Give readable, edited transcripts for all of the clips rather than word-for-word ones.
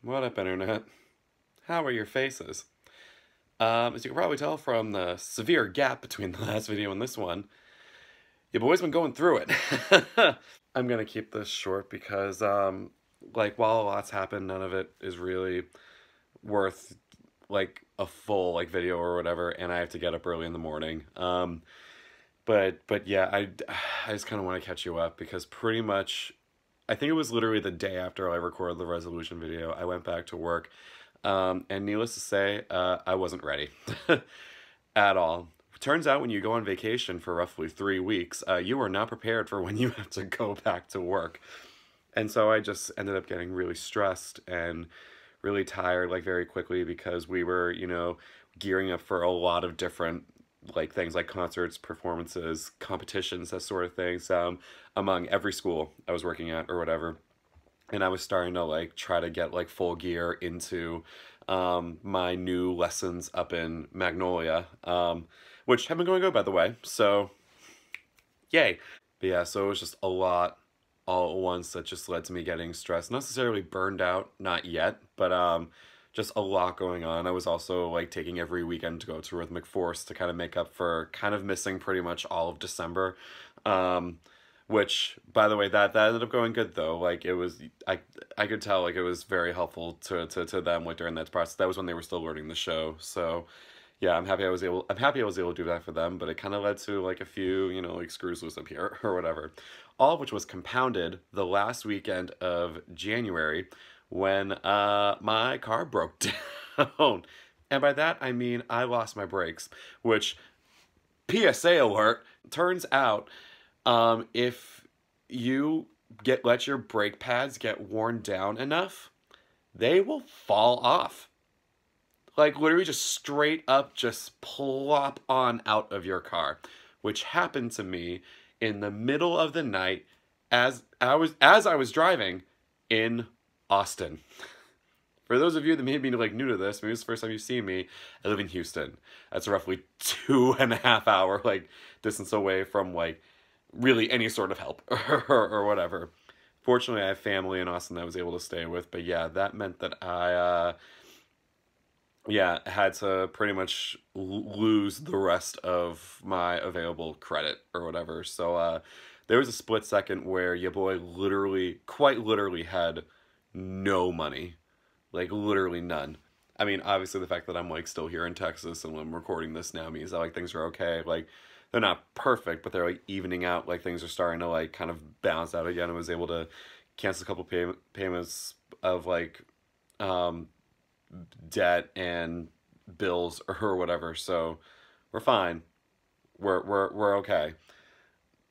What up, Internet? How are your faces? As you can probably tell from the severe gap between the last video and this one, your boy's been going through it. I'm gonna keep this short because, like, while a lot's happened, none of it is really worth, like, a full, like, video or whatever, and I have to get up early in the morning. But yeah, I just kind of want to catch you up because pretty much, I think it was literally the day after I recorded the resolution video, I went back to work. And needless to say, I wasn't ready at all. Turns out when you go on vacation for roughly 3 weeks, you are not prepared for when you have to go back to work. And so I just ended up getting really stressed and really tired, like, very quickly because we were, gearing up for a lot of different, like, things like concerts, performances, competitions, that sort of things, among every school I was working at or whatever. And I was starting to, like, try to get, like, full gear into my new lessons up in Magnolia, which have been going good, by the way, so yay. But yeah, so it was just a lot all at once that just led to me getting stressed. Not necessarily burned out, not yet, but just a lot going on. I was also, like, taking every weekend to go to Rhythmic Force to kind of make up for kind of missing pretty much all of December. Which, by the way, that ended up going good though. Like, it was, I could tell, like, it was very helpful to them, like, during that process. That was when they were still learning the show. So yeah, I'm happy I was able to do that for them, but it kind of led to, like, a few, like, screws loose up here or whatever. All of which was compounded the last weekend of January when my car broke down. And by that I mean I lost my brakes, which, PSA alert, turns out, if you let your brake pads get worn down enough, they will fall off. Like, literally just straight up just plop on out of your car, which happened to me in the middle of the night as I was driving in Austin. For those of you that may be, like, new to this, maybe it's the first time you've seen me, I live in Houston. That's roughly 2.5 hour, like, distance away from, like, really any sort of help or whatever. Fortunately, I have family in Austin that I was able to stay with, but yeah, that meant that I, yeah, had to pretty much lose the rest of my available credit or whatever. So, there was a split second where your boy literally, quite literally, had no money. Like, literally none. I mean, obviously the fact that I'm, like, still here in Texas and I'm recording this now means that, like, things are okay. Like, they're not perfect, but they're, like, evening out. Like, things are starting to, like, kind of balance out again. I was able to cancel a couple payments of, like, um, debt and bills or whatever. So we're fine. We're okay.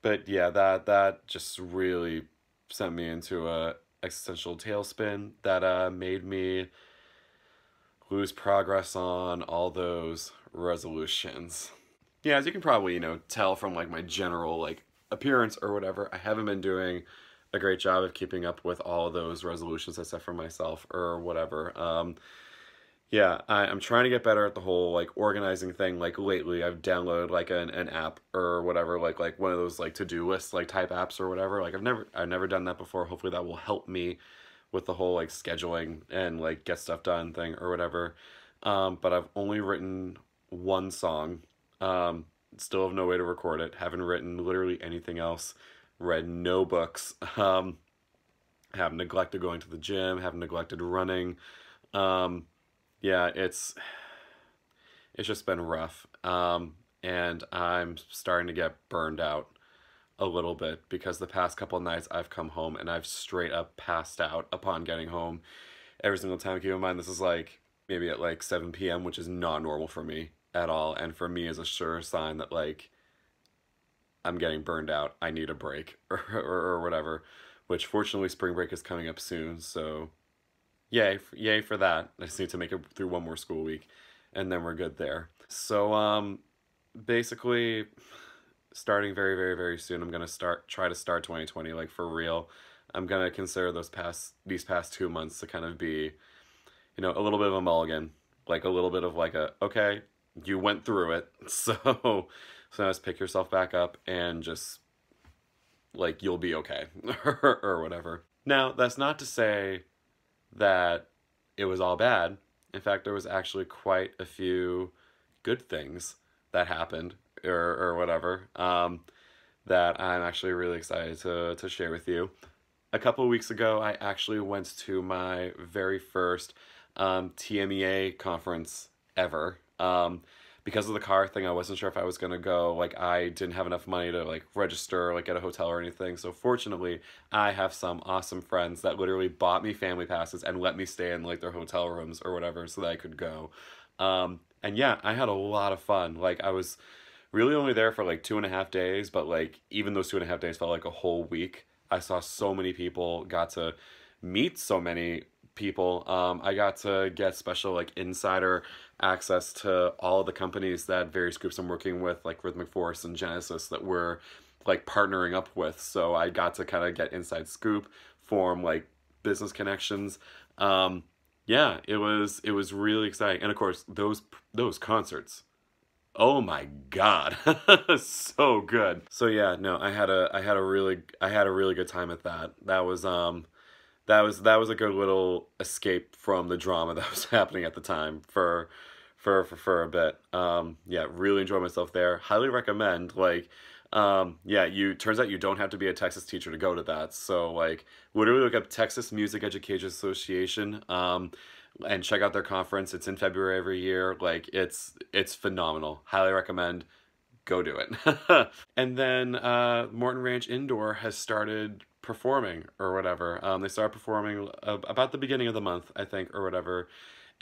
But yeah, that just really sent me into a existential tailspin that made me lose progress on all those resolutions. Yeah, as you can probably, tell from, like, my general, like, appearance or whatever, I haven't been doing a great job of keeping up with all those resolutions I set for myself or whatever. Yeah, I'm trying to get better at the whole, like, organizing thing. Like, lately I've downloaded, like, an app or whatever, like one of those, like, to-do list, like, type apps or whatever. Like, I've never done that before. Hopefully that will help me with the whole, like, scheduling and, like, get stuff done thing or whatever. But I've only written one song. Still have no way to record it. Haven't written literally anything else. Read no books. Have neglected going to the gym. Have neglected running. Yeah, it's just been rough. And I'm starting to get burned out a little bit because the past couple of nights I've come home and I've straight up passed out upon getting home every single time. Keep in mind, this is, like, maybe at, like, 7 p.m., which is not normal for me at all. And for me is a sure sign that, like, I'm getting burned out. I need a break or whatever, which fortunately spring break is coming up soon. So yay for that. I just need to make it through one more school week and then we're good there. So, basically, starting very, very, very soon, I'm gonna try to start 2020, like, for real. I'm gonna consider these past 2 months to kind of be, a little bit of a mulligan, like, a little bit of, like, okay, you went through it, so now just pick yourself back up and just, like, you'll be okay, or whatever. Now, that's not to say that it was all bad. In fact, there was actually quite a few good things that happened or whatever, that I'm actually really excited to share with you. A couple of weeks ago, I actually went to my very first TMEA conference ever. Because of the car thing, I wasn't sure if I was gonna go. Like, I didn't have enough money to like register, like get a hotel or anything. So fortunately, I have some awesome friends that literally bought me family passes and let me stay in like their hotel rooms or whatever so that I could go. And yeah, I had a lot of fun. Like, I was really only there for like 2.5 days, but like even those 2.5 days felt like a whole week. I saw so many people, got to meet so many people. I got to get special like insider access to all of the companies that various groups I'm working with, like Rhythmic Force and Genesis, that we're like partnering up with. So I got to kind of get inside scoop, form like business connections. Yeah, it was really exciting, and of course those concerts. Oh my God. So good. So yeah, no, I had a really good time at that. That was a good little escape from the drama that was happening at the time for a bit. Yeah, really enjoyed myself there. Highly recommend. Like, yeah, turns out you don't have to be a Texas teacher to go to that. So like, literally look up Texas Music Education Association. And check out their conference. It's in February every year. Like, it's phenomenal. Highly recommend. Go do it. And then Morton Ranch Indoor has started performing or whatever. They started performing about the beginning of the month, I think, or whatever.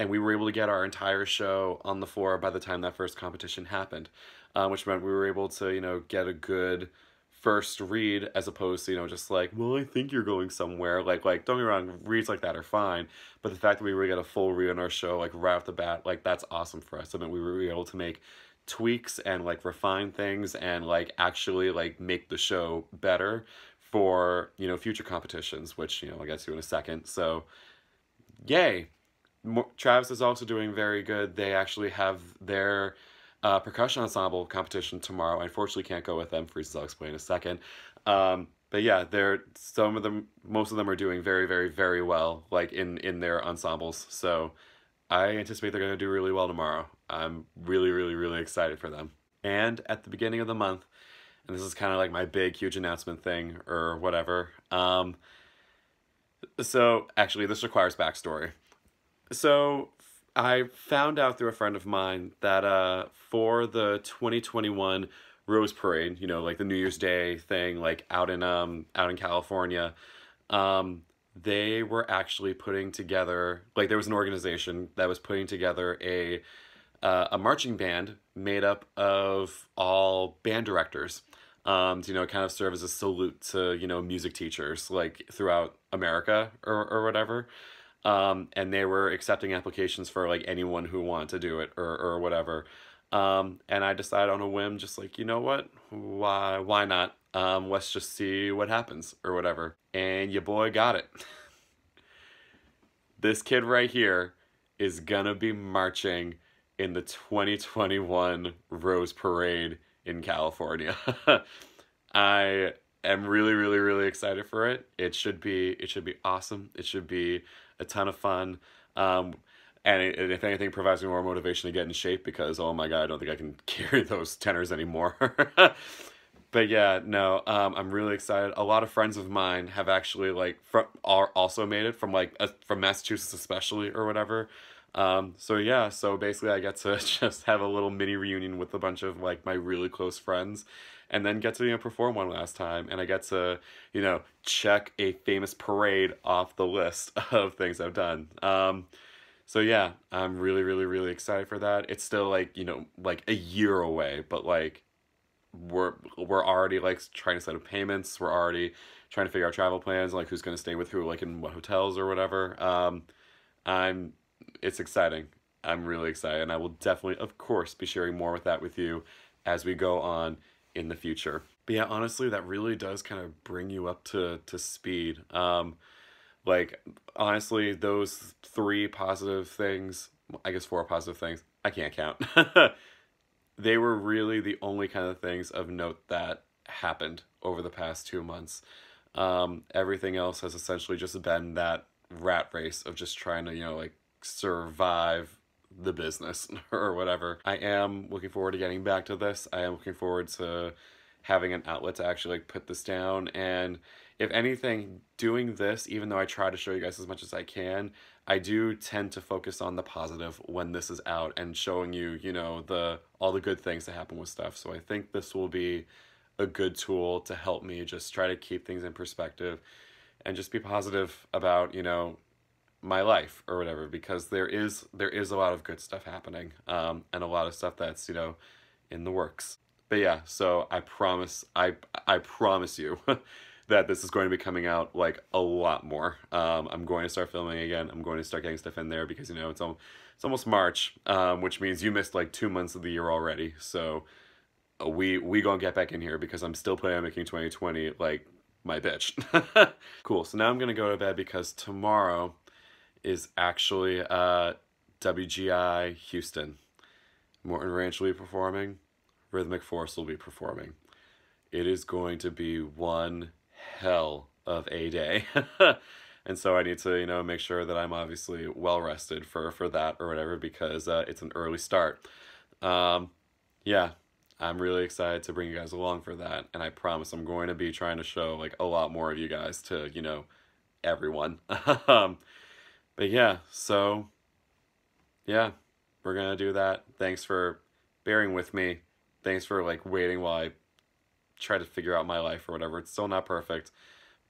And we were able to get our entire show on the floor by the time that first competition happened, which meant we were able to, get a good first read as opposed to, just like, well, I think you're going somewhere. Like don't get me wrong, reads like that are fine, but the fact that we were able to get a full read on our show, like right off the bat, like that's awesome for us. I mean, we were able to make tweaks and like refine things and like actually like make the show better for, future competitions, which, I'll get to in a second. So yay. Travis is also doing very good. They actually have their percussion ensemble competition tomorrow. I unfortunately can't go with them for reasons I'll explain in a second. But yeah, most of them are doing very, very, very well, like in their ensembles. So I anticipate they're going to do really well tomorrow. I'm really, really, really excited for them. And at the beginning of the month, and this is kind of like my big, huge announcement thing or whatever. So actually, this requires backstory. So I found out through a friend of mine that for the 2021 Rose Parade, like the New Year's Day thing, like out in California, they were actually putting together, like there was an organization that was putting together a marching band made up of all band directors, to, kind of serve as a salute to, music teachers like throughout America or whatever. And they were accepting applications for like anyone who wanted to do it or whatever. And I decided on a whim, just like, you know what, why not? Let's just see what happens or whatever. And your boy got it. This kid right here is gonna be marching in the 2021 Rose Parade in California. I am really, really, really excited for it. It should be awesome. It should be a ton of fun. And if anything, provides me more motivation to get in shape because, oh my God, I don't think I can carry those tenors anymore. But yeah, no, I'm really excited. A lot of friends of mine have actually are also made it from Massachusetts especially or whatever. So yeah, so basically I get to just have a little mini reunion with a bunch of like my really close friends and then get to, perform one last time. And I get to, check a famous parade off the list of things I've done. So yeah, I'm really, really, really excited for that. It's still like, like a year away, but like we're already like trying to set up payments. We're already trying to figure out travel plans, like who's going to stay with who, like in what hotels or whatever. It's exciting. I'm really excited, and I will definitely, of course, be sharing more with that with you as we go on in the future. But yeah, honestly, that really does kind of bring you up to speed. Like, honestly, those 3 positive things, I guess 4 positive things, I can't count. They were really the only kind of things of note that happened over the past 2 months. Everything else has essentially just been that rat race of just trying to, like, survive the business or whatever. I am looking forward to getting back to this. I am looking forward to having an outlet to actually like put this down. And if anything, doing this, even though I try to show you guys as much as I can, I do tend to focus on the positive when this is out and showing you, you know, all the good things that happen with stuff. So I think this will be a good tool to help me just try to keep things in perspective and just be positive about, you know, my life or whatever, because there is a lot of good stuff happening, and a lot of stuff that's, you know, in the works. But yeah, so I promise you that this is going to be coming out like a lot more. I'm going to start filming again. I'm going to start getting stuff in there because, you know, it's almost March, which means you missed like 2 months of the year already. So we gonna get back in here because I'm still planning on making 2020 like my bitch. Cool. So now I'm gonna go to bed because tomorrow is actually WGI Houston. Morton Ranch will be performing. Rhythmic Force will be performing. It is going to be one hell of a day. And so I need to, you know, make sure that I'm obviously well rested for that or whatever, because it's an early start. Yeah, I'm really excited to bring you guys along for that, and I promise I'm going to be trying to show like a lot more of you guys to, you know, everyone. But yeah, so yeah, we're gonna do that. Thanks for bearing with me. Thanks for like waiting while I try to figure out my life or whatever. It's still not perfect,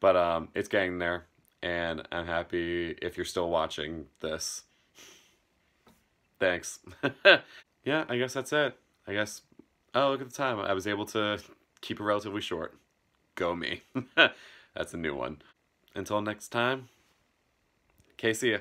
but it's getting there, and I'm happy if you're still watching this. Thanks. Yeah, I guess that's it. I guess, oh, look at the time. I was able to keep it relatively short. Go me. That's a new one. Until next time, okay, see ya.